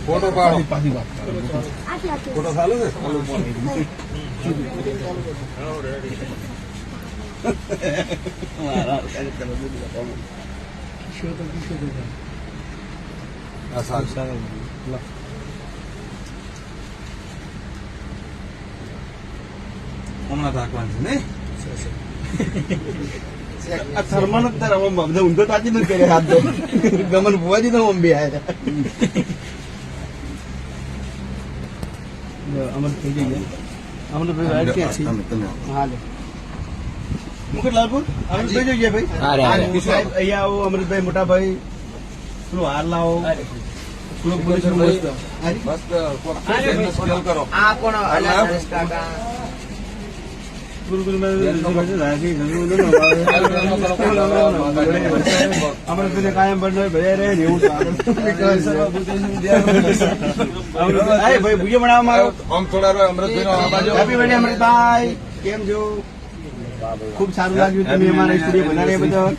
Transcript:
photo પાડો photo ચાલુ છે હમણાં રાખવાનું છે નહીં થર્મલ જ તારા બધા ઊંધો તાજી નથી કરે હાથ તો ગમન ભુવાજી તો અંબી આવ્યા અમર થઈ જઈએ અમને ભાઈ ક્યાં છે હા લે મુકટ લાલપુર અમૃતભાઈ જોઈએ ભાઈ અહીંયા આવો અમૃતભાઈ મોટા ભાઈ પેલું હાર લાવો કરો અમૃતભાઈ કાયમ બને ભજ્યા રહે ને એવું ભાઈ ભૂજે બનાવવામાં આમ થોડા અમૃતભાઈ અમૃતભાઈ કેમ છો ખૂબ સારું લાગ્યું તમે અમારા સ્ટુડિયો બનાવ્યા બધા